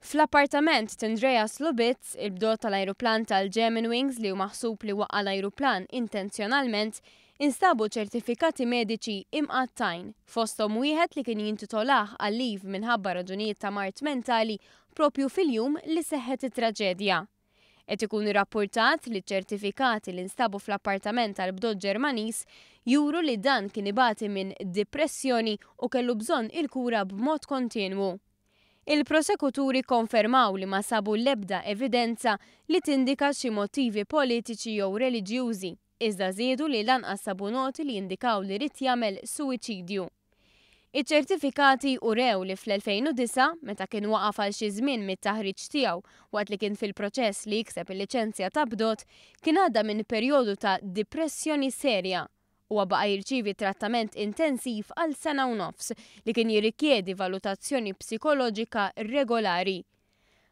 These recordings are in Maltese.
Fl-appartament t'Andreas Lubitz, il-bdot tal-ajruplan tal-Germanwings li hu maħsub li waqqa l-ajruplan intenzjonalment, instabu ċertifikati mediċi imqattajn fosthom wieħed li kien jintitolah għal-liv minħabba raġunijiet ta' mart mentali propju fil-jum li seħħet it-traġedja. Qed ikun irrappurtat li ċ-ċertifikati li nstabu fl-appartament tal-bdot Ġermaniż juru li dan kien ibati minn depressjoni u kellu bżonn il-kura b'mod kontinwu. Il-prosekuturi konfermaw li ma sabu l-ebda evidenza li tindika xi motivi politiċi jew reliġjużi, iżda żiedu li lanqas sabu noti li jindikaw li rid jagħmel suwiċidju. Iċ-ċertifikati urew li fl-2009, meta kien waqaf għal xi żmien mit-taħriġ tiegħu waqt li kien fil-proċess li jikseb il-liċenzja ta' bdot, kien għadda minn perjodu ta' depressjoni serja u baqa' jirċievi trattament intensiv għal sena u nofs li kien jirrikjedi valutazzjoni psikoloġika regolari.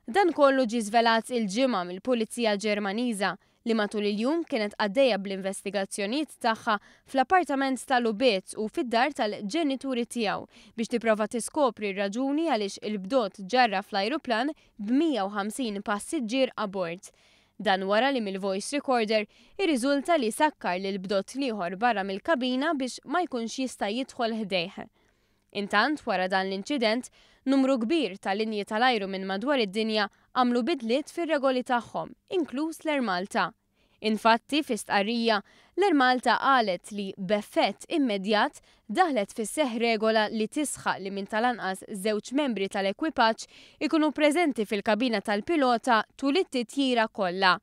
Dan kollu ġie żvelat il-ġimgħa mill-Pulizija Ġermaniża li matul il-jum kienet għaddejja bl-investigazzjonijiet tagħha fl-appartament ta' Lubitz u fid-dar tal-ġenituri tiegħu biex tipprova tiskopri r-raġuni għaliex il-bdot ġarra fl-ajruplan b'150 passiġġier abort. Dan wara li mill-voice recorder irriżulta li sakkar lil bdott ieħor barra mill-kabina biex ma jkunx jista' jidħol ħdejh. Intant wara dan l-inċident, numru kbir ta' linji tal-ajru minn madwar id-dinja għamlu bidliet fir-regoli tagħhom, inkluż l-Air Malta. Infatti, fi stqarrija, l-Air Malta qalet li b'effett immedjat daħlet fis-seħħ regola li tisħaq li minn tal-anqas żewġ membri tal-ekwipaġġ ikunu preżenti fil-kabina tal-pilota tul it-titjira kollha.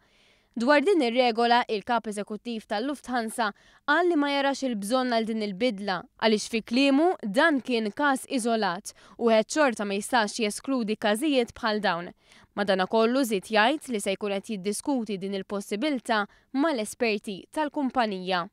Dwar din ir-regola, il-kap eżekuttiv tal-Lufthansa qal li ma jarax il-bżonn għal din il-bidla għaliex fi kliemu dan kien każ iżolat u wieħed xorta ma jistax jeskludi każijiet bħal dawn. Madankollu żied jgħid li se jkun qed jiddiskuti din il-possibilità mal-esperti tal-kumpanija.